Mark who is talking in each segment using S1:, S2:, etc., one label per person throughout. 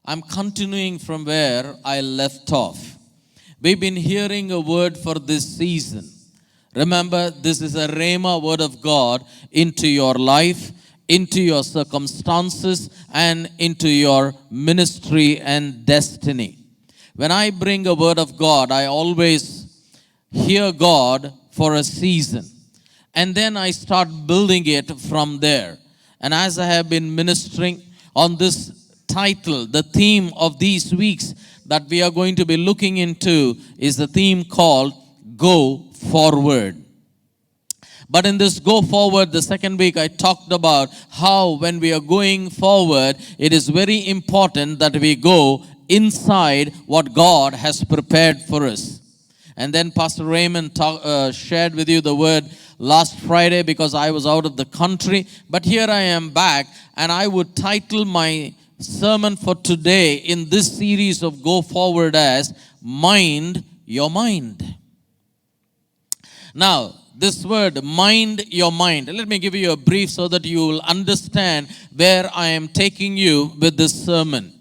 S1: I'm continuing from where I left off. We've been hearing a word for this season. Remember, this is a Rhema word of God into your life, into your circumstances, and into your ministry and destiny. When I bring a word of God, I always hear God for a season. And then I start building it from there. And as I have been ministering on this title, the theme of these weeks that we are going to be looking into is the theme called Go Forward. But in this Go Forward, the second week, I talked about how when we are going forward, it is very important that we go inside what God has prepared for us. And then Pastor Raymond shared with you the word last Friday because I was out of the country. But here I am back, and I would title my sermon for today in this series of Go Forward as Mind Your Mind. Now, this word, mind your mind. Let me give you a brief so that you will understand where I am taking you with this sermon.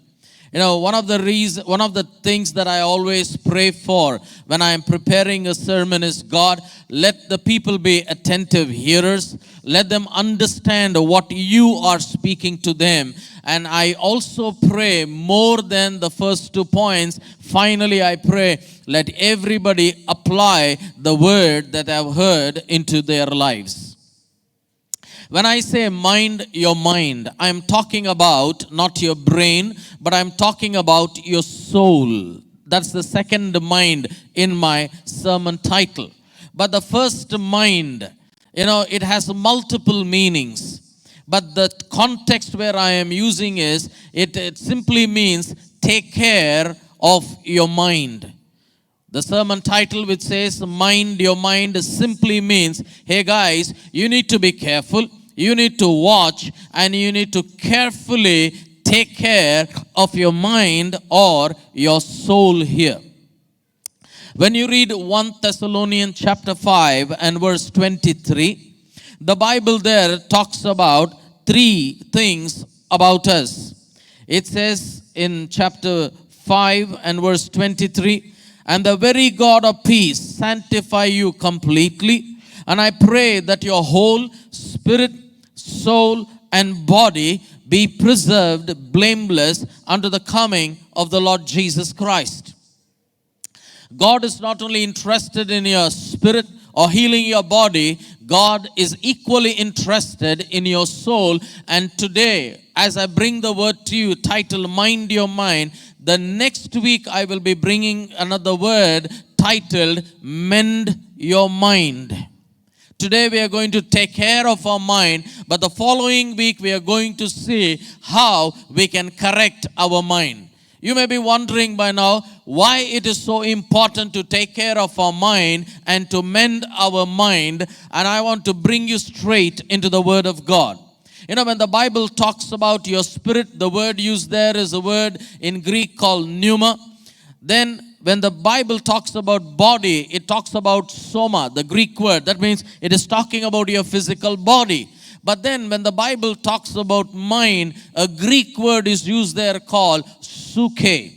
S1: You know, one of the things that I always pray for when I am preparing a sermon is, God, let the people be attentive hearers. Let them understand what you are speaking to them. And I also pray more than the first 2 points. Finally, I pray, let everybody apply the word that I've heard into their lives. When I say mind your mind, I'm talking about not your brain, but I'm talking about your soul. That's the second mind in my sermon title. But the first mind, it has multiple meanings. But the context where I am using is, it simply means take care of your mind. The sermon title which says mind your mind simply means, hey guys, you need to be careful. You need to watch and you need to carefully take care of your mind or your soul here. When you read 1 Thessalonians chapter 5 and verse 23, the Bible there talks about 3 things about us. It says in chapter 5 and verse 23, and the very God of peace sanctify you completely, and I pray that your whole spirit, soul, and body be preserved blameless unto the coming of the Lord Jesus Christ. God is not only interested in your spirit or healing your body, God is equally interested in your soul. And today, as I bring the word to you, titled Mind Your Mind, the next week I will be bringing another word titled Mend Your Mind. Today we are going to take care of our mind, but the following week we are going to see how we can correct our mind. You may be wondering by now why it is so important to take care of our mind and to mend our mind, and I want to bring you straight into the Word of God. When the Bible talks about your spirit, the word used there is a word in Greek called pneuma. Then when the Bible talks about body, it talks about soma, the Greek word. That means it is talking about your physical body. But then when the Bible talks about mind, a Greek word is used there called suke.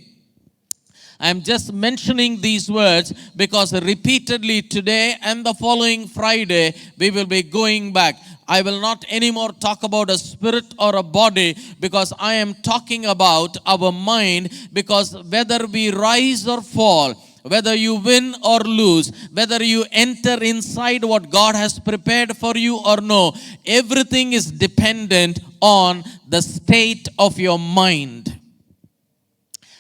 S1: I'm just mentioning these words because repeatedly today and the following Friday, we will be going back. I will not anymore talk about a spirit or a body because I am talking about our mind, because whether we rise or fall, whether you win or lose, whether you enter inside what God has prepared for you or no, everything is dependent on the state of your mind.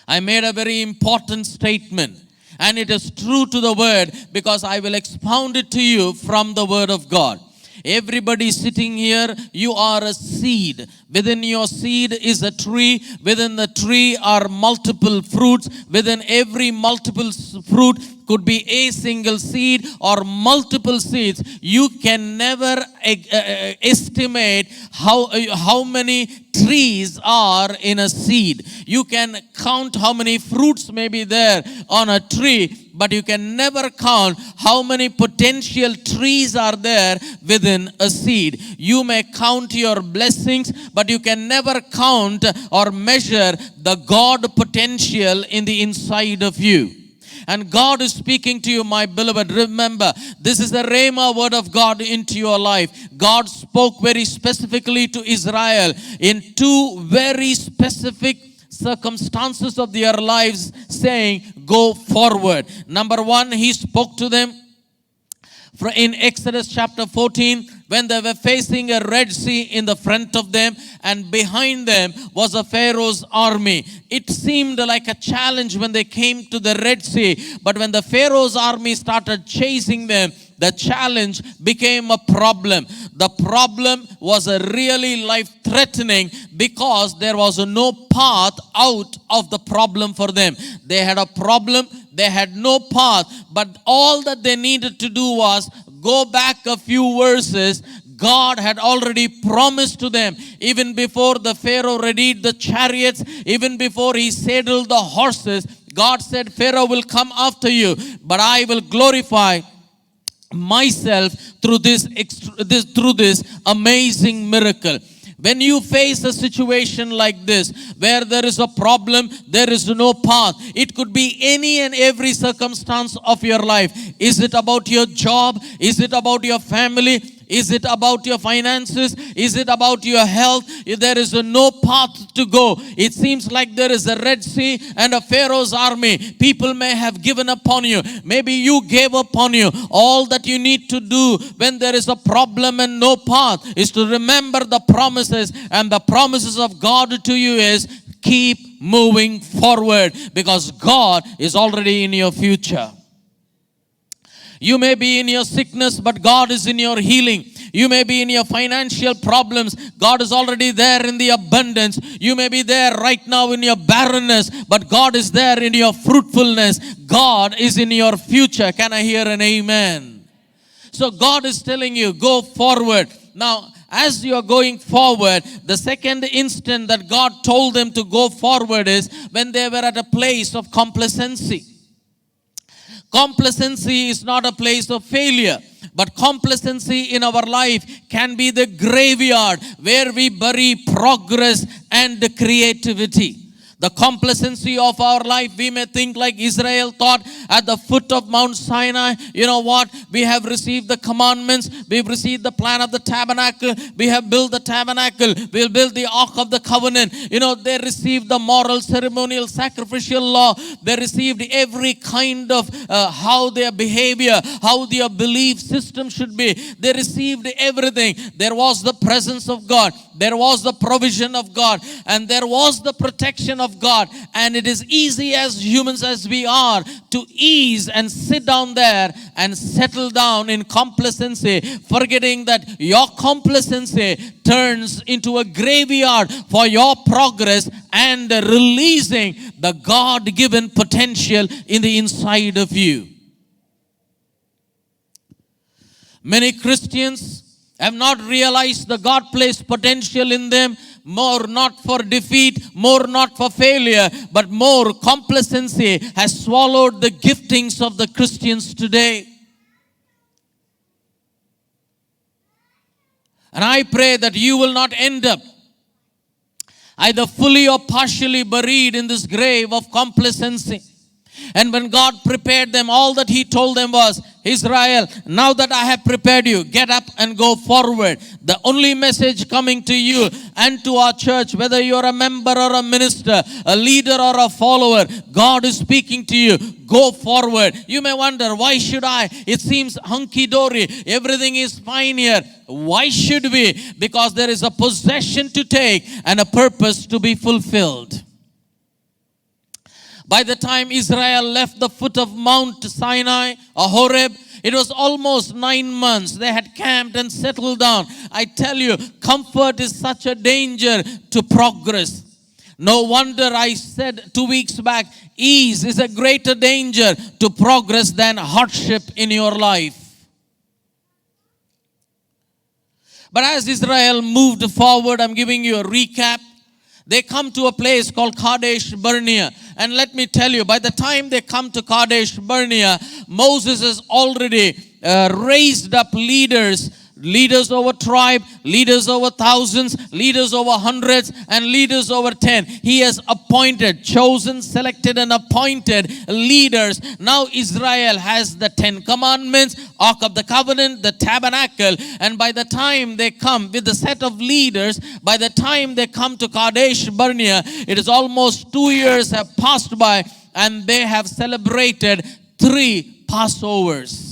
S1: I made a very important statement, and it is true to the word because I will expound it to you from the word of God. Everybody sitting here, you are a seed. Within your seed is a tree. Within the tree are multiple fruits. Within every multiple fruit could be a single seed or multiple seeds. You can never estimate how many trees are in a seed. You can count how many fruits may be there on a tree, but you can never count how many potential trees are there within a seed. You may count your blessings, but you can never count or measure the God potential in the inside of you. And God is speaking to you, my beloved. Remember, this is the Rhema word of God into your life. God spoke very specifically to Israel in two very specific circumstances of their lives, saying, go forward. Number one, he spoke to them in Exodus chapter 14, when they were facing a Red Sea in the front of them, and behind them was a Pharaoh's army. It seemed like a challenge when they came to the Red Sea, but when the Pharaoh's army started chasing them, the challenge became a problem. The problem was a really life-threatening, because there was no path out of the problem for them. They had a problem, they had no path, but all that they needed to do was go back a few verses. God had already promised to them, even before the Pharaoh readied the chariots, even before he saddled the horses, God said, Pharaoh will come after you, but I will glorify myself through this amazing miracle. When you face a situation like this, where there is a problem, there is no path. It could be any and every circumstance of your life. Is it about your job? Is it about your family? Is it about your finances? Is it about your health? If there is no path to go, it seems like there is a Red Sea and a Pharaoh's army. People may have given up on you. Maybe you gave up on you. All that you need to do when there is a problem and no path is to remember the promises, and the promises of God to you is keep moving forward, because God is already in your future. You may be in your sickness, but God is in your healing. You may be in your financial problems. God is already there in the abundance. You may be there right now in your barrenness, but God is there in your fruitfulness. God is in your future. Can I hear an amen? So God is telling you, go forward. Now, as you are going forward, the second instant that God told them to go forward is when they were at a place of complacency. Complacency is not a place of failure, but complacency in our life can be the graveyard where we bury progress and creativity. The complacency of our life, we may think like Israel thought at the foot of Mount Sinai. You know what? We have received the commandments. We've received the plan of the tabernacle. We have built the tabernacle. We'll build the Ark of the Covenant. You know, they received the moral, ceremonial, sacrificial law. They received every kind of how their behavior, how their belief system should be. They received everything. There was the presence of God. There was the provision of God. And there was the protection of God. And it is easy as humans as we are to ease and sit down there and settle down in complacency, forgetting that your complacency turns into a graveyard for your progress and releasing the God-given potential in the inside of you. Many Christians have not realized the God-placed potential in them, more not for defeat, more not for failure, but more complacency has swallowed the giftings of the Christians today. And I pray that you will not end up either fully or partially buried in this grave of complacency. And when God prepared them, all that He told them was, Israel, now that I have prepared you, get up and go forward. The only message coming to you and to our church, whether you're a member or a minister, a leader or a follower, God is speaking to you. Go forward. You may wonder, why should I? It seems hunky-dory. Everything is fine here. Why should we? Because there is a possession to take and a purpose to be fulfilled. By the time Israel left the foot of Mount Sinai or Horeb, it was almost 9 months. They had camped and settled down. I tell you, comfort is such a danger to progress. No wonder I said 2 weeks back, ease is a greater danger to progress than hardship in your life. But as Israel moved forward, I'm giving you a recap. They come to a place called Kadesh Barnea. And let me tell you, by the time they come to Kadesh Barnea, Moses has already raised up leaders. Leaders over tribe, leaders over thousands, leaders over hundreds, and leaders over 10. He has appointed, chosen, selected, and appointed leaders. Now Israel has the 10 commandments, Ark of the Covenant, the tabernacle. And by the time they come with the set of leaders, by the time they come to Kadesh Barnea, it is almost 2 years have passed by, and they have celebrated 3 Passovers.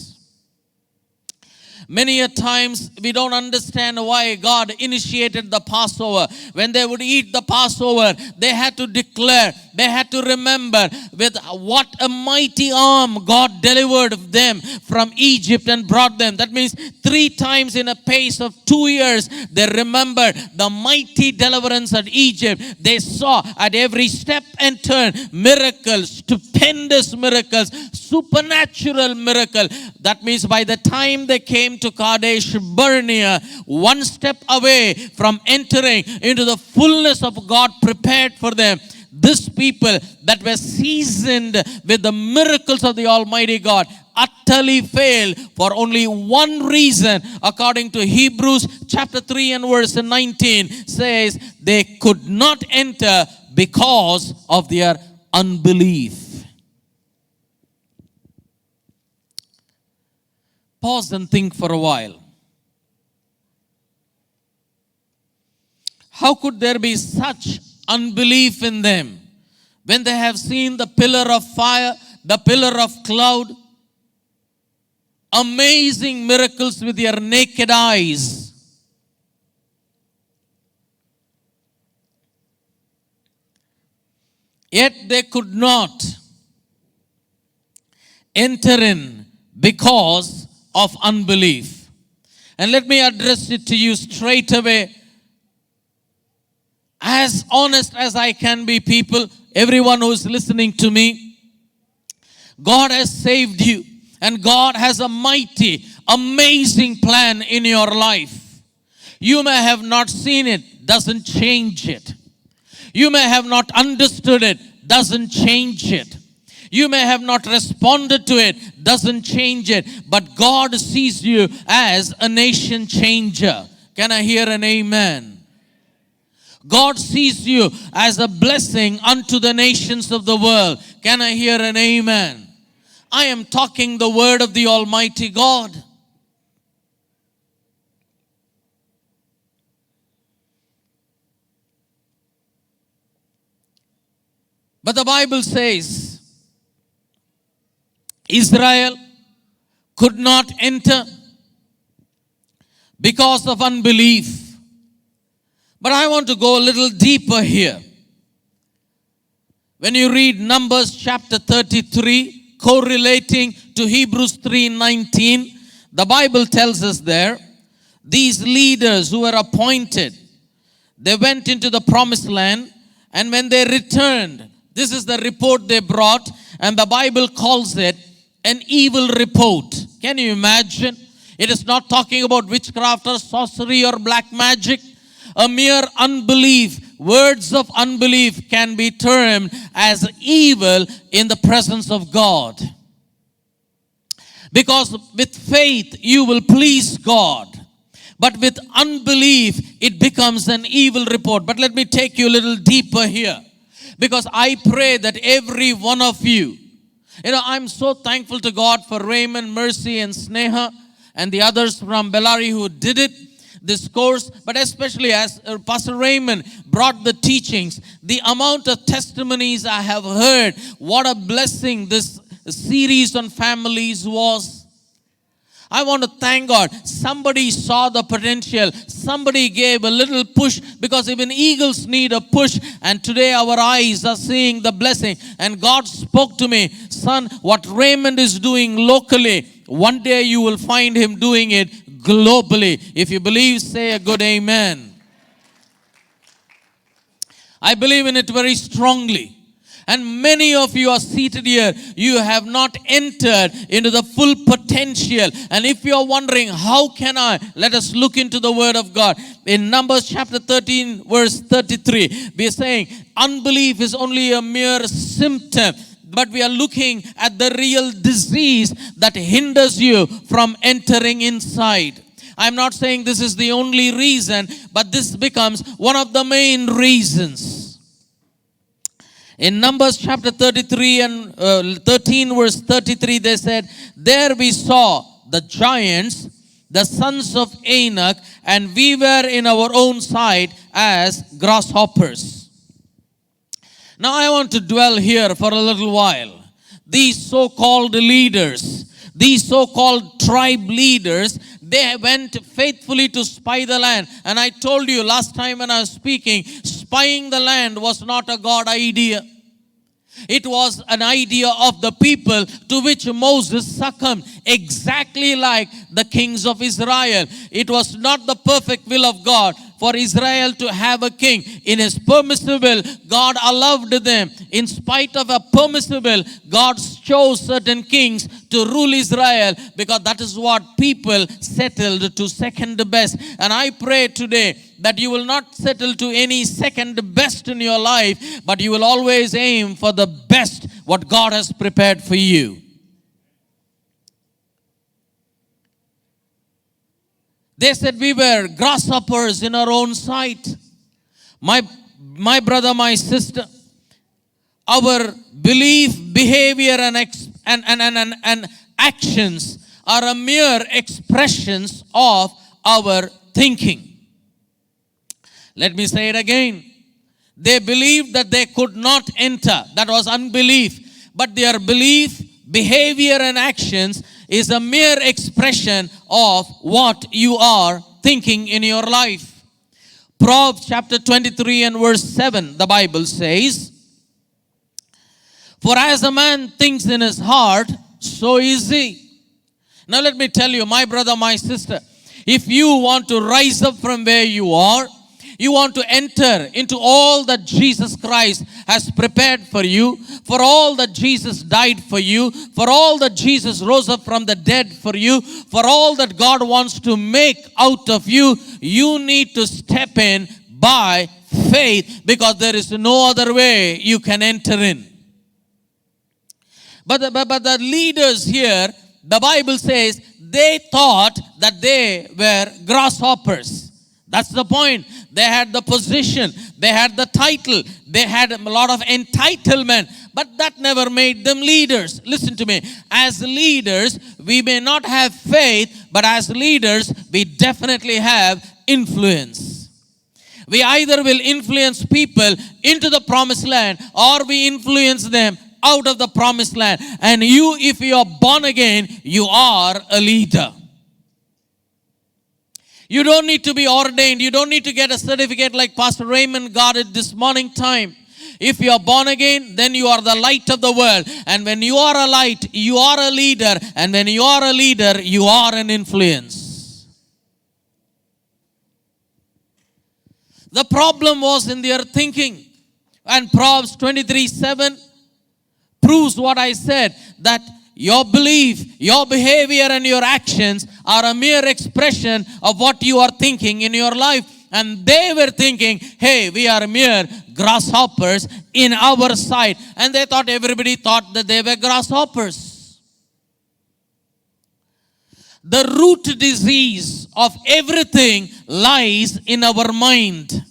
S1: Many a times we don't understand why God initiated the Passover. When they would eat the Passover, they had to declare, they had to remember with what a mighty arm God delivered them from Egypt and brought them. That means 3 times in a pace of 2 years, they remembered the mighty deliverance at Egypt. They saw at every step and turn miracles, stupendous miracles, supernatural miracle. That means by the time they came to Kadesh Barnea, one step away from entering into the fullness of God prepared for them, this people that were seasoned with the miracles of the Almighty God utterly failed for only one reason. According to Hebrews chapter 3 and verse 19 says, they could not enter because of their unbelief. Pause and think for a while. How could there be such unbelief in them when they have seen the pillar of fire, the pillar of cloud, amazing miracles with their naked eyes? Yet they could not enter in because of unbelief. And let me address it to you straight away, as honest as I can be, people, everyone who is listening to me. God has saved you, and God has a mighty, amazing plan in your life. You may have not seen it, doesn't change it. You may have not understood it, doesn't change it. You may have not responded to it, doesn't change it. But God sees you as a nation changer. Can I hear an amen? God sees you as a blessing unto the nations of the world. Can I hear an amen? I am talking the word of the Almighty God. But the Bible says, Israel could not enter because of unbelief. But I want to go a little deeper here. When you read Numbers chapter 33, correlating to Hebrews 3:19, the Bible tells us there, these leaders who were appointed, they went into the promised land, and when they returned, this is the report they brought, and the Bible calls it an evil report. Can you imagine? It is not talking about witchcraft or sorcery or black magic. A mere unbelief, words of unbelief can be termed as evil in the presence of God. Because with faith you will please God. But with unbelief it becomes an evil report. But let me take you a little deeper here. Because I pray that every one of you, I'm so thankful to God for Raymond, Mercy, and Sneha, and the others from Bellary who did it, this course. But especially as Pastor Raymond brought the teachings, the amount of testimonies I have heard, what a blessing this series on families was. I want to thank God. Somebody saw the potential. Somebody gave a little push, because even eagles need a push. And today our eyes are seeing the blessing. And God spoke to me, son, what Raymond is doing locally, one day you will find him doing it globally. If you believe, say a good amen. I believe in it very strongly. And many of you are seated here. You have not entered into the full potential. And if you are wondering, how can I? Let us look into the Word of God. In Numbers chapter 13, verse 33, we are saying unbelief is only a mere symptom. But we are looking at the real disease that hinders you from entering inside. I'm not saying this is the only reason, but this becomes one of the main reasons. In Numbers chapter 33 and 13 verse 33, they said, there we saw the giants, the sons of Anak, and we were in our own sight as grasshoppers. Now I want to dwell here for a little while. These so-called leaders, these so-called tribe leaders, they went faithfully to spy the land. And I told you last time when I was speaking, spying the land was not a God idea. It was an idea of the people to which Moses succumbed, exactly like the kings of Israel. It was not the perfect will of God for Israel to have a king. In his permissible, God allowed them. In spite of a permissible, God chose certain kings to rule Israel, because that is what people settled to second best. And I pray today that you will not settle to any second best in your life, but you will always aim for the best what God has prepared for you. They said we were grasshoppers in our own sight. My brother, my sister, our belief, behavior, and actions are a mere expressions of our thinking. Let me say it again. They believed that they could not enter. That was unbelief. But their belief, behavior, and actions is a mere expression of what you are thinking in your life. Proverbs chapter 23 and verse 7, the Bible says, for as a man thinks in his heart, so is he. Now let me tell you, my brother, my sister, if you want to rise up from where you are, you want to enter into all that Jesus Christ has prepared for you, for all that Jesus died for you, for all that Jesus rose up from the dead for you, for all that God wants to make out of you, you need to step in by faith, because there is no other way you can enter in. But the leaders here, the Bible says, they thought that they were grasshoppers. That's the point. They had the position, they had the title, they had a lot of entitlement, but that never made them leaders. Listen to me. As leaders, we may not have faith, but as leaders, we definitely have influence. We either will influence people into the promised land, or we influence them out of the promised land. And you, if you are born again, you are a leader. You don't need to be ordained. You don't need to get a certificate like Pastor Raymond got it this morning time. If you are born again, then you are the light of the world. And when you are a light, you are a leader. And when you are a leader, you are an influence. The problem was in their thinking. And Proverbs 23:7 proves what I said, that your belief, your behavior, and your actions are a mere expression of what you are thinking in your life. And they were thinking, hey, we are mere grasshoppers in our sight. And they thought, everybody thought that they were grasshoppers. The root disease of everything lies in our mind.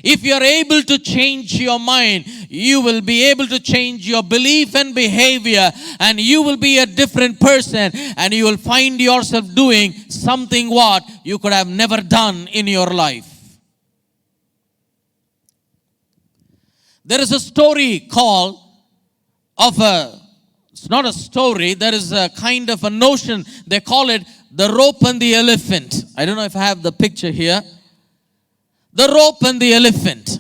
S1: If you are able to change your mind, you will be able to change your belief and behavior, and you will be a different person, and you will find yourself doing something what you could have never done in your life. There is a story called it's not a story, there is a kind of a notion, they call it the rope and the elephant. I don't know if I have the picture here. The rope and the elephant.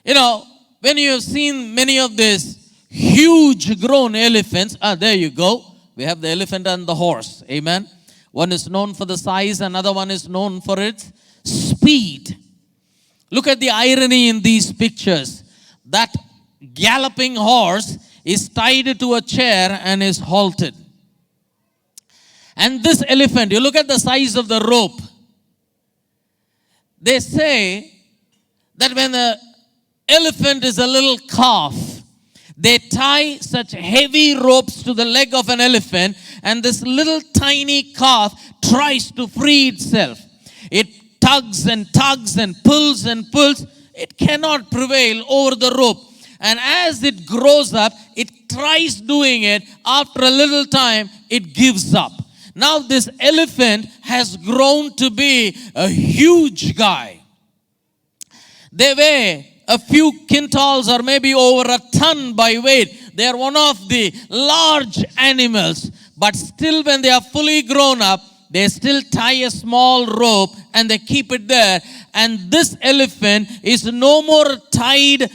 S1: You know, when you have seen many of these huge grown elephants, there you go. We have the elephant and the horse. Amen. One is known for the size, another one is known for its speed. Look at the irony in these pictures. That galloping horse is tied to a chair and is halted. And this elephant, you look at the size of the rope. They say that when the elephant is a little calf, they tie such heavy ropes to the leg of an elephant, and this little tiny calf tries to free itself. It tugs and tugs and pulls and pulls. It cannot prevail over the rope. And as it grows up, it tries doing it. After a little time, it gives up. Now this elephant has grown to be a huge guy. They weigh a few quintals or maybe over a ton by weight. They are one of the large animals. But still, when they are fully grown up, they still tie a small rope and they keep it there. And this elephant is no more tied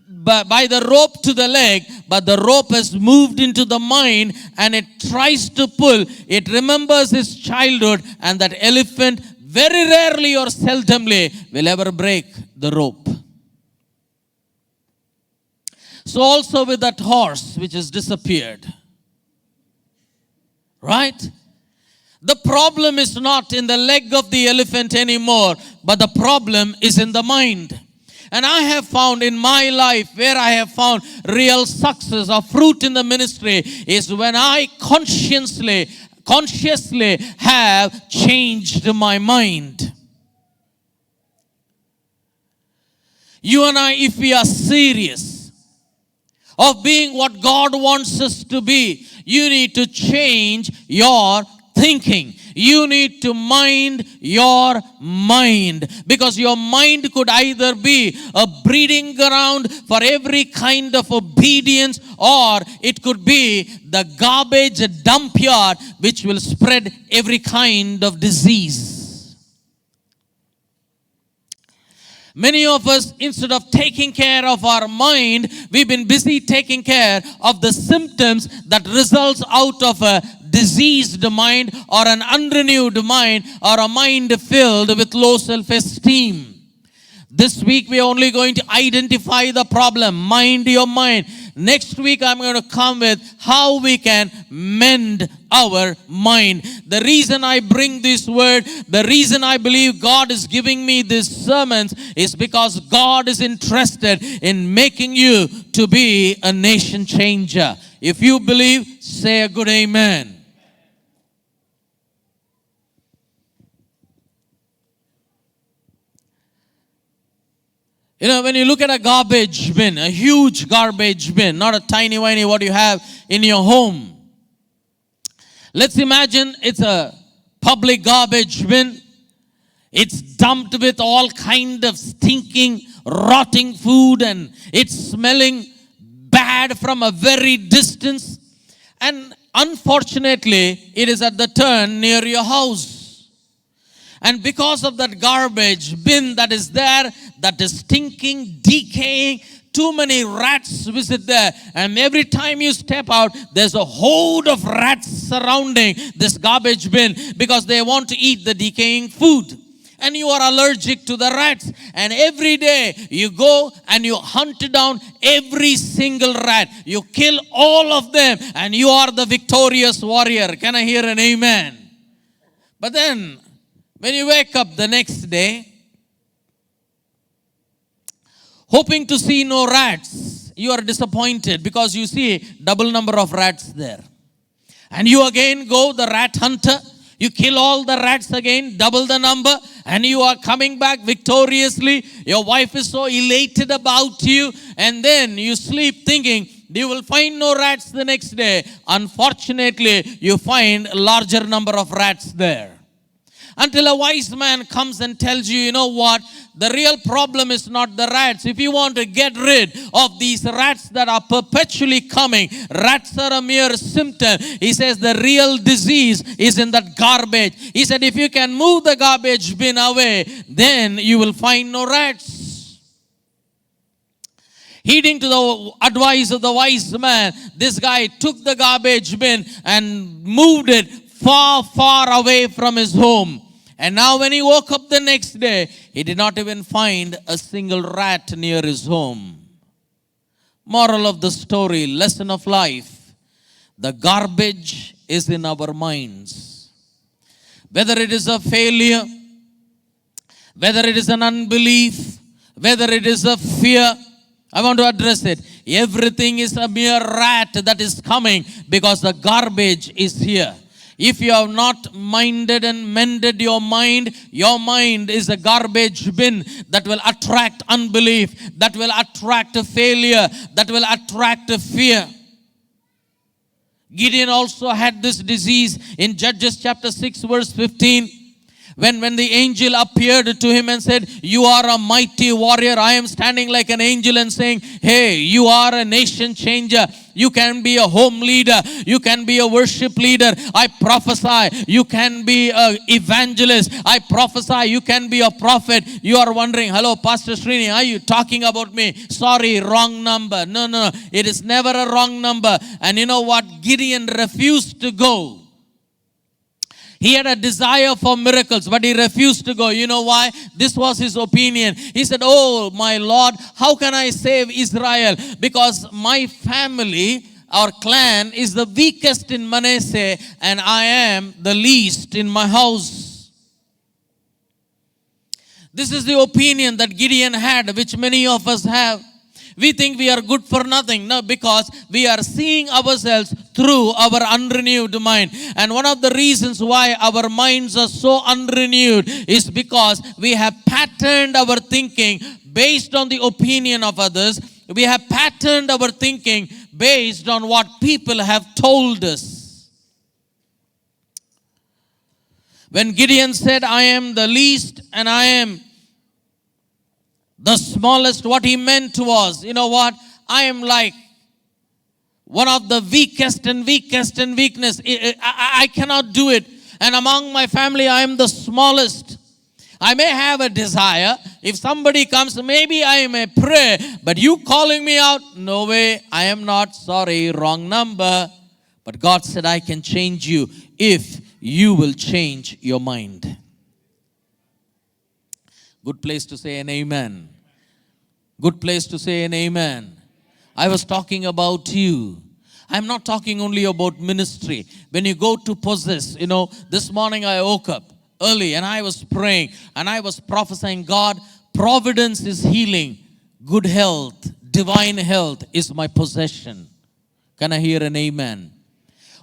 S1: by the rope to the leg, but the rope has moved into the mind and it tries to pull. It remembers its childhood, and that elephant very rarely or seldomly will ever break the rope. So also with that horse which has disappeared. Right? The problem is not in the leg of the elephant anymore, but the problem is in the mind. And I have found in my life, where I have found real success or fruit in the ministry, is when I consciously have changed my mind. You and I, if we are serious of being what God wants us to be, you need to change your thinking. You need to mind your mind, because your mind could either be a breeding ground for every kind of obedience, or it could be the garbage dump yard which will spread every kind of disease. Many of us, instead of taking care of our mind, we've been busy taking care of the symptoms that results out of a diseased mind or an unrenewed mind or a mind filled with low self-esteem. This week we are only going to identify the problem. Mind your mind. Next week I'm going to come with how we can mend our mind. The reason I bring this word, the reason I believe God is giving me these sermons is because God is interested in making you to be a nation changer. If you believe, say a good amen. You know, when you look at a garbage bin, a huge garbage bin, not a tiny whiny what you have in your home. Let's imagine it's a public garbage bin. It's dumped with all kind of stinking, rotting food, and it's smelling bad from a very distance. And unfortunately, it is at the turn near your house. And because of that garbage bin that is there, that is stinking, decaying, too many rats visit there. And every time you step out, there's a horde of rats surrounding this garbage bin because they want to eat the decaying food. And you are allergic to the rats. And every day you go and you hunt down every single rat. You kill all of them and you are the victorious warrior. Can I hear an amen? But then, when you wake up the next day, hoping to see no rats, you are disappointed because you see double number of rats there. And you again go, the rat hunter, you kill all the rats again, double the number, and you are coming back victoriously. Your wife is so elated about you, and then you sleep thinking, you will find no rats the next day. Unfortunately, you find a larger number of rats there. Until a wise man comes and tells you, you know what? The real problem is not the rats. If you want to get rid of these rats that are perpetually coming, rats are a mere symptom. He says the real disease is in that garbage. He said if you can move the garbage bin away, then you will find no rats. Heeding to the advice of the wise man, this guy took the garbage bin and moved it far, far away from his home. And now when he woke up the next day, he did not even find a single rat near his home. Moral of the story, lesson of life. The garbage is in our minds. Whether it is a failure, whether it is an unbelief, whether it is a fear, I want to address it. Everything is a mere rat that is coming because the garbage is here. If you have not minded and mended your mind is a garbage bin that will attract unbelief, that will attract failure, that will attract fear. Gideon also had this disease in Judges chapter 6 verse 15. When the angel appeared to him and said, you are a mighty warrior. I am standing like an angel and saying, hey, you are a nation changer. You can be a home leader. You can be a worship leader. I prophesy. You can be an evangelist. I prophesy. You can be a prophet. You are wondering, hello, Pastor Srini, are you talking about me? Sorry, wrong number. No. It is never a wrong number. And you know what? Gideon refused to go. He had a desire for miracles, but he refused to go. You know why? This was his opinion. He said, oh, my Lord, how can I save Israel? Because my family, our clan, is the weakest in Manasseh, and I am the least in my house. This is the opinion that Gideon had, which many of us have. We think we are good for nothing. No, because we are seeing ourselves through our unrenewed mind. And one of the reasons why our minds are so unrenewed is because we have patterned our thinking based on the opinion of others. We have patterned our thinking based on what people have told us. When Gideon said, I am the least and I am the smallest, what he meant was, you know what? I am like one of the weakest in weakness. I cannot do it. And among my family, I am the smallest. I may have a desire. If somebody comes, maybe I may pray. But you calling me out? No way. I am not. Sorry, wrong number. But God said, I can change you if you will change your mind. Good place to say an amen. Good place to say an amen. I was talking about you. I'm not talking only about ministry. When you go to possess, this morning I woke up early and I was praying and I was prophesying, God, providence is healing. Good health, divine health is my possession. Can I hear an amen?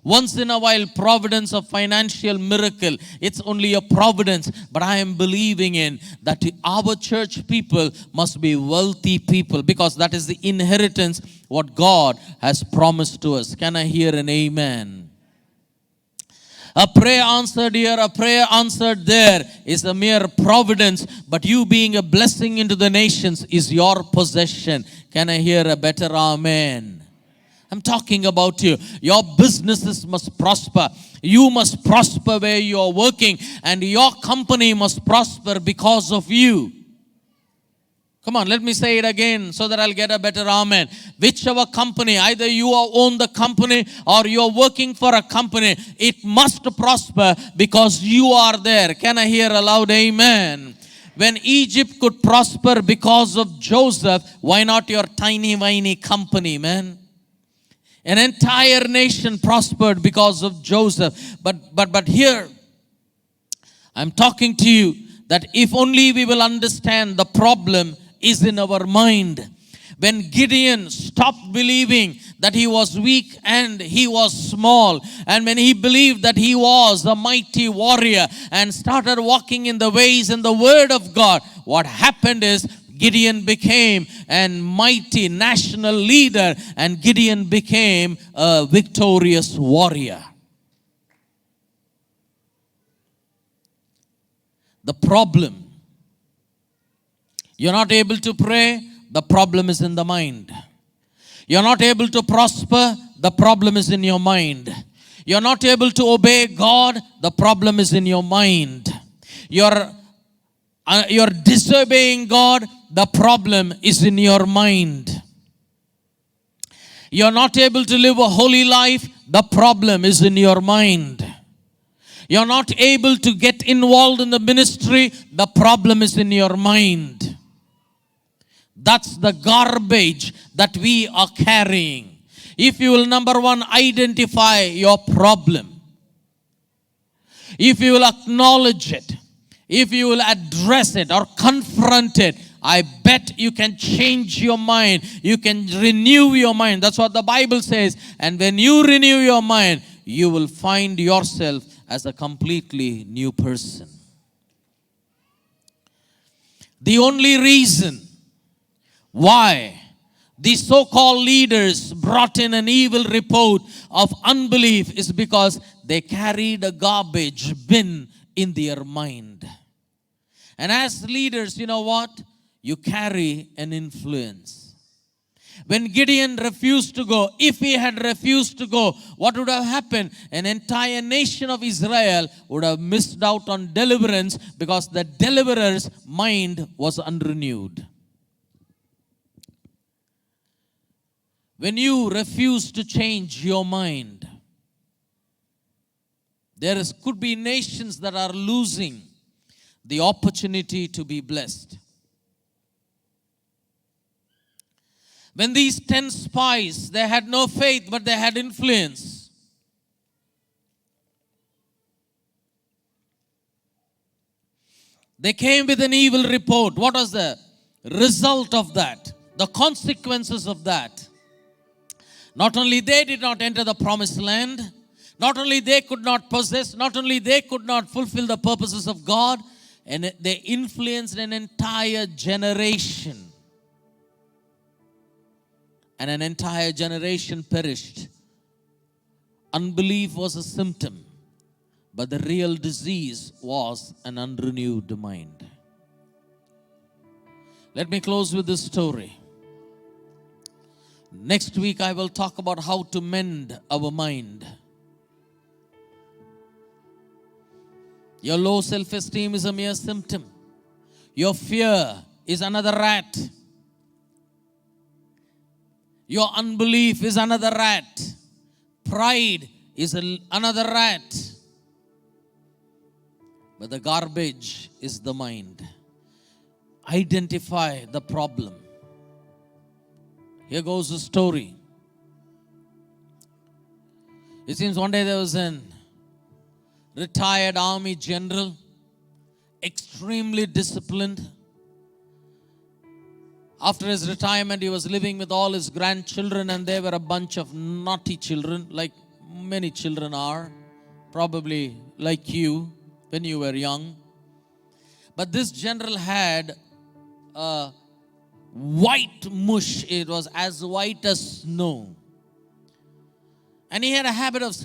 S1: Once in a while, providence of financial miracle, it's only a providence. But I am believing in that our church people must be wealthy people because that is the inheritance what God has promised to us. Can I hear an amen? A prayer answered here, a prayer answered there is a mere providence. But you being a blessing into the nations is your possession. Can I hear a better amen? I'm talking about you. Your businesses must prosper. You must prosper where you are working. And your company must prosper because of you. Come on, let me say it again so that I'll get a better amen. Whichever company, either you own the company or you're working for a company, it must prosper because you are there. Can I hear a loud amen? When Egypt could prosper because of Joseph, why not your tiny, whiny company, man? An entire nation prospered because of Joseph. But here, I'm talking to you that if only we will understand the problem is in our mind. When Gideon stopped believing that he was weak and he was small, and when he believed that he was a mighty warrior and started walking in the ways and the word of God, what happened is Gideon became a mighty national leader and Gideon became a victorious warrior. The problem, you're not able to pray, the problem is in the mind. You're not able to prosper, the problem is in your mind. You're not able to obey God, the problem is in your mind. You're disobeying God, the problem is in your mind. You're not able to live a holy life, the problem is in your mind. You're not able to get involved in the ministry, the problem is in your mind. That's the garbage that we are carrying. If you will, number one, identify your problem, if you will acknowledge it, if you will address it or confront it, I bet you can change your mind. You can renew your mind. That's what the Bible says. And when you renew your mind, you will find yourself as a completely new person. The only reason why these so-called leaders brought in an evil report of unbelief is because they carried a garbage bin in their mind. And as leaders, you know what? You carry an influence. When Gideon refused to go, if he had refused to go, what would have happened? An entire nation of Israel would have missed out on deliverance because the deliverer's mind was unrenewed. When you refuse to change your mind, could be nations that are losing the opportunity to be blessed. When these 10 spies, they had no faith, but they had influence. They came with an evil report. What was the result of that? The consequences of that? Not only they did not enter the promised land, not only they could not possess, not only they could not fulfill the purposes of God, and they influenced an entire generation. And an entire generation perished. Unbelief was a symptom, but the real disease was an unrenewed mind. Let me close with this story. Next week I will talk about how to mend our mind. Your low self-esteem is a mere symptom. Your fear is another rat. Your unbelief is another rat. Pride is another rat. But the garbage is the mind. Identify the problem. Here goes the story. It seems one day there was an retired army general, extremely disciplined. After his retirement, he was living with all his grandchildren, and they were a bunch of naughty children, like many children are, probably like you when you were young. But this general had a white mush. It was as white as snow. And he had a habit of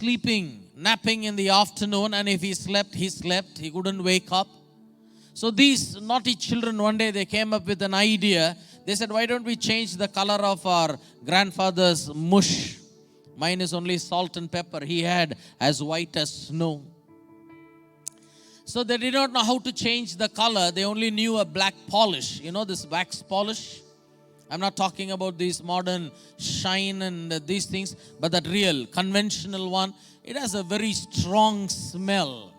S1: napping in the afternoon, and if he slept, he couldn't wake up. So these naughty children, one day they came up with an idea. They said, why don't we change the color of our grandfather's mush? Mine is only salt and pepper. He had as white as snow. So they did not know how to change the color. They only knew a black polish. You know this wax polish? I'm not talking about these modern shine and these things, but that real, conventional one. It has a very strong smell.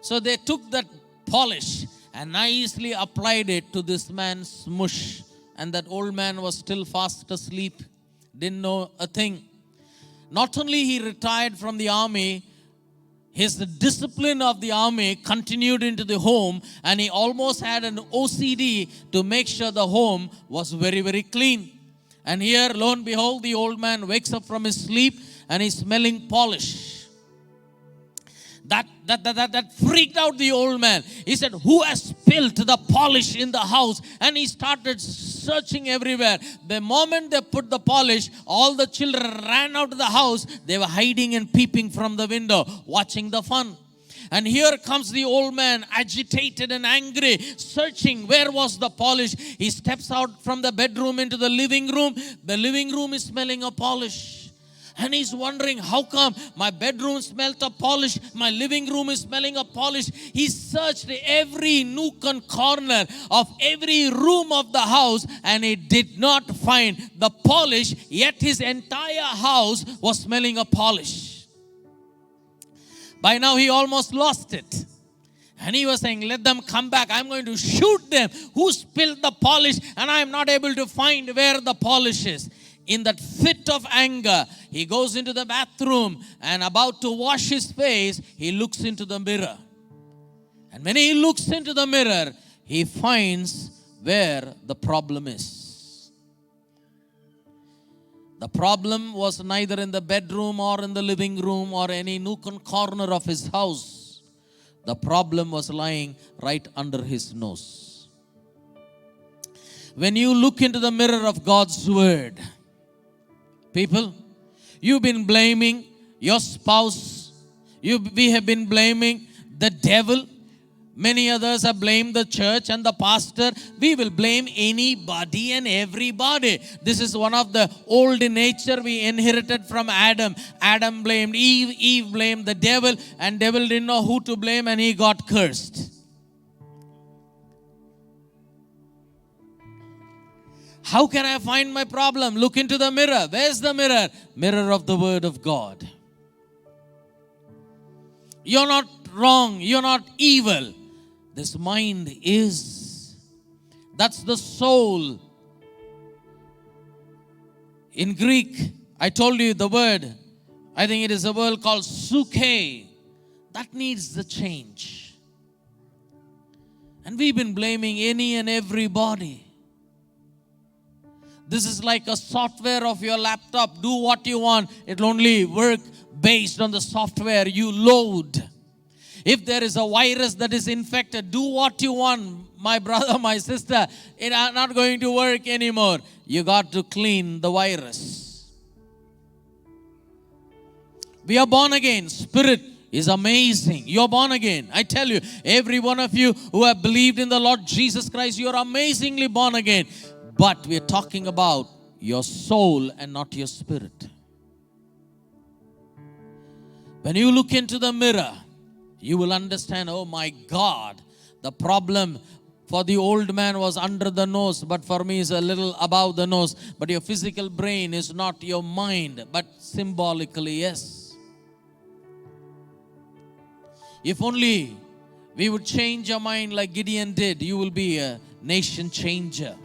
S1: So they took that polish and nicely applied it to this man's mush. And that old man was still fast asleep, didn't know a thing. Not only he retired from the army, his discipline of the army continued into the home, and he almost had an OCD to make sure the home was very, very clean. And here, lo and behold, the old man wakes up from his sleep and he's smelling polish. That freaked out the old man. He said, who has spilled the polish in the house? And he started searching everywhere. The moment they put the polish, all the children ran out of the house. They were hiding and peeping from the window, watching the fun. And here comes the old man, agitated and angry, searching where was the polish. He steps out from the bedroom into the living room. The living room is smelling of polish. And he's wondering, how come my bedroom smelled of polish, my living room is smelling of polish? He searched every nook and corner of every room of the house, and he did not find the polish, yet his entire house was smelling of polish. By now he almost lost it. And he was saying, let them come back. I'm going to shoot them. Who spilled the polish? And I am not able to find where the polish is. In that fit of anger, he goes into the bathroom and about to wash his face, he looks into the mirror. And when he looks into the mirror, he finds where the problem is. The problem was neither in the bedroom or in the living room or any nook and corner of his house. The problem was lying right under his nose. When you look into the mirror of God's word, people, you've been blaming your spouse. We have been blaming the devil. Many others have blamed the church and the pastor. We will blame anybody and everybody. This is one of the old nature we inherited from Adam. Adam blamed Eve. Eve blamed the devil. And devil didn't know who to blame and he got cursed. How can I find my problem? Look into the mirror. Where's the mirror? Mirror of the word of God. You're not wrong. You're not evil. This mind is. That's the soul. In Greek, I told you the word. I think it is a word called suke. That needs the change. And we've been blaming any and everybody. This is like a software of your laptop. Do what you want. It will only work based on the software you load. If there is a virus that is infected, do what you want, my brother, my sister. It is not going to work anymore. You got to clean the virus. We are born again. Spirit is amazing. You're born again. I tell you, every one of you who have believed in the Lord Jesus Christ, you're amazingly born again. But we're talking about your soul and not your spirit. When you look into the mirror, you will understand, oh my God, the problem for the old man was under the nose, but for me is a little above the nose. But your physical brain is not your mind, but symbolically, yes. If only we would change our mind like Gideon did, you will be a nation changer.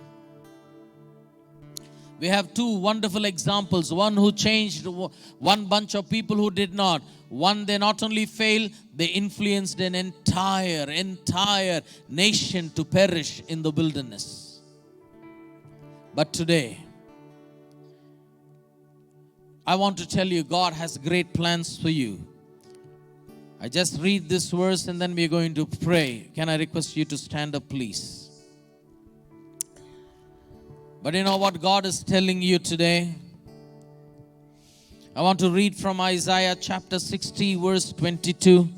S1: We have two wonderful examples. One who changed, one bunch of people who did not. One, they not only failed, they influenced an entire nation to perish in the wilderness. But today, I want to tell you, God has great plans for you. I just read this verse and then we're going to pray. Can I request you to stand up, please? But you know what God is telling you today? I want to read from Isaiah chapter 60, verse 22.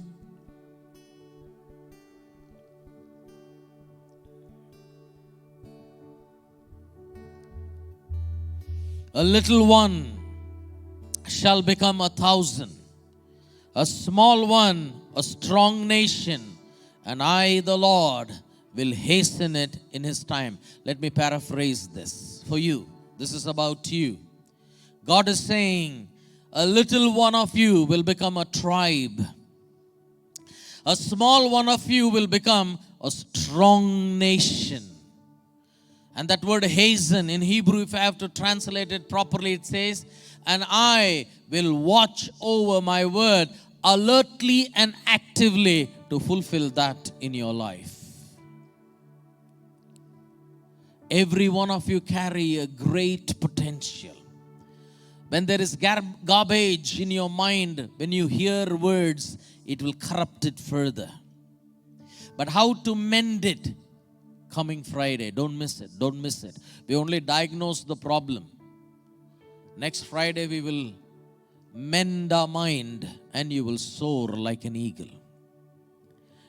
S1: A little one shall become 1,000, a small one, a strong nation, and I, the Lord, will hasten it in His time. Let me paraphrase this for you. This is about you. God is saying, a little one of you will become a tribe. A small one of you will become a strong nation. And that word hasten in Hebrew, if I have to translate it properly, it says, and I will watch over my word alertly and actively to fulfill that in your life. Every one of you carry a great potential. When there is garbage in your mind, when you hear words, it will corrupt it further. But how to mend it? Coming Friday. Don't miss it. Don't miss it. We only diagnose the problem. Next Friday we will mend our mind and you will soar like an eagle.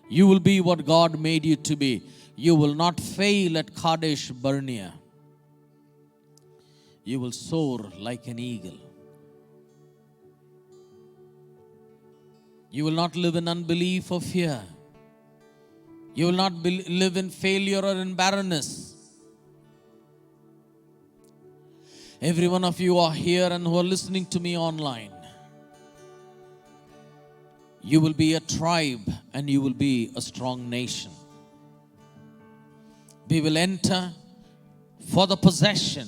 S1: You will be what God made you to be. You will not fail at Kadesh Barnea. You will soar like an eagle. You will not live in unbelief or fear. You will not live in failure or in barrenness. Every one of you are here and who are listening to me online. You will be a tribe and you will be a strong nation. We will enter for the possession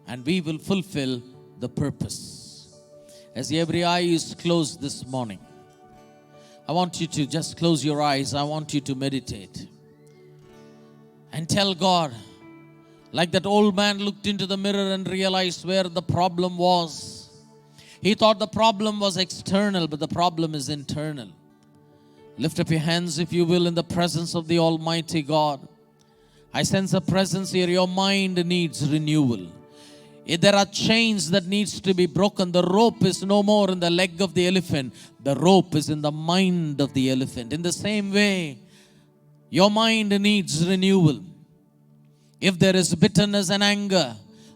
S1: and we will fulfill the purpose. As every eye is closed this morning, I want you to just close your eyes. I want you to meditate and tell God, like that old man looked into the mirror and realized where the problem was. He thought the problem was external, but the problem is internal. Lift up your hands, if you will, in the presence of the Almighty God. I sense a presence here. Your mind needs renewal. If there are chains that needs to be broken, the rope is no more in the leg of the elephant. The rope is in the mind of the elephant. In the same way, your mind needs renewal. If there is bitterness and anger,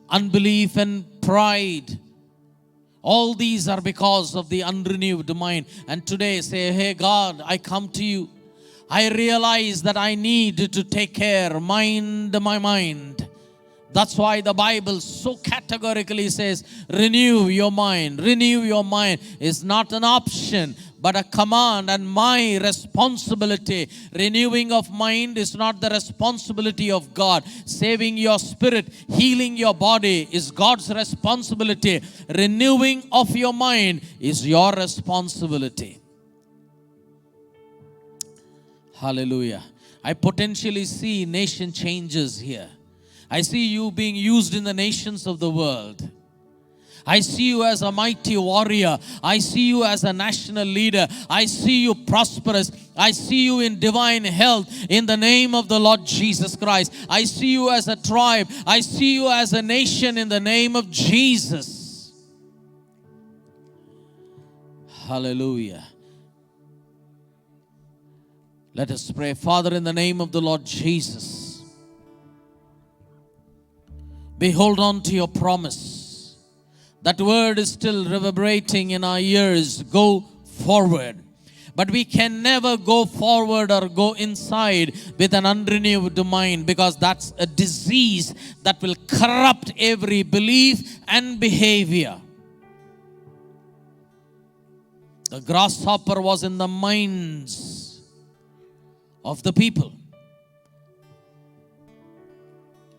S1: unbelief and pride, all these are because of the unrenewed mind. And today say, hey God, I come to you. I realize that I need to take care, mind my mind. That's why the Bible so categorically says, renew your mind. Renew your mind is not an option, but a command and my responsibility. Renewing of mind is not the responsibility of God. Saving your spirit, healing your body is God's responsibility. Renewing of your mind is your responsibility. Hallelujah. I potentially see nation changes here. I see you being used in the nations of the world. I see you as a mighty warrior. I see you as a national leader. I see you prosperous. I see you in divine health in the name of the Lord Jesus Christ. I see you as a tribe. I see you as a nation in the name of Jesus. Hallelujah. Let us pray. Father, in the name of the Lord Jesus, we hold on to your promise. That word is still reverberating in our ears. Go forward. But we can never go forward or go inside with an unrenewed mind, because that's a disease that will corrupt every belief and behavior. The grasshopper was in the minds of the people.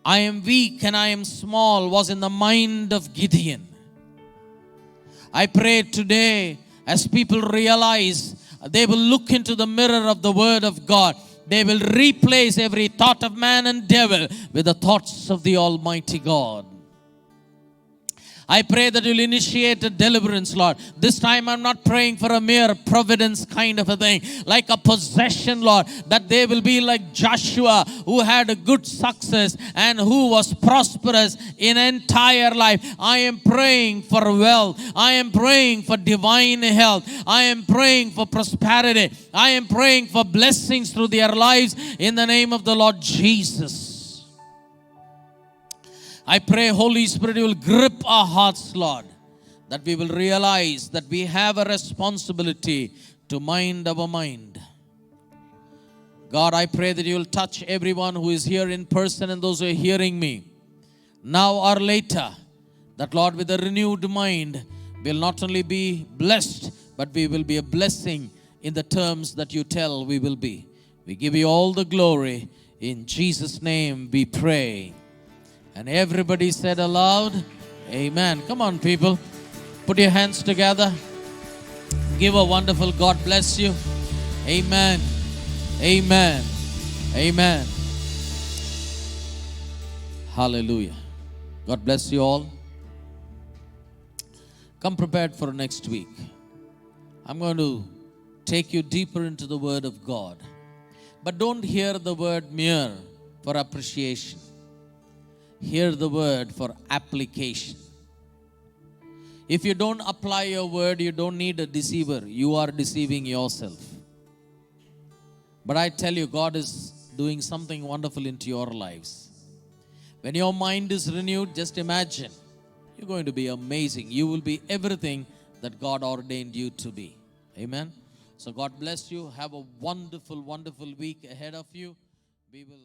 S1: I am weak and I am small was in the mind of Gideon. I pray today, as people realize, they will look into the mirror of the Word of God. They will replace every thought of man and devil with the thoughts of the Almighty God. I pray that you'll initiate a deliverance, Lord. This time I'm not praying for a mere providence kind of a thing, like a possession, Lord, that they will be like Joshua, who had a good success and who was prosperous in entire life. I am praying for wealth. I am praying for divine health. I am praying for prosperity. I am praying for blessings through their lives in the name of the Lord Jesus. I pray, Holy Spirit, you will grip our hearts, Lord, that we will realize that we have a responsibility to mind our mind. God, I pray that you will touch everyone who is here in person and those who are hearing me now or later, that, Lord, with a renewed mind, we'll not only be blessed, but we will be a blessing in the terms that you tell we will be. We give you all the glory. In Jesus' name we pray. And everybody said aloud, amen. Come on, people. Put your hands together. Give a wonderful God bless you. Amen. Amen. Amen. Hallelujah. God bless you all. Come prepared for next week. I'm going to take you deeper into the Word of God. But don't hear the word mere for appreciation. Hear the word for application. If you don't apply your word, you don't need a deceiver. You are deceiving yourself. But I tell you, God is doing something wonderful into your lives. When your mind is renewed, just imagine, you're going to be amazing. You will be everything that God ordained you to be. Amen. So God bless you. Have a wonderful, wonderful week ahead of you. We will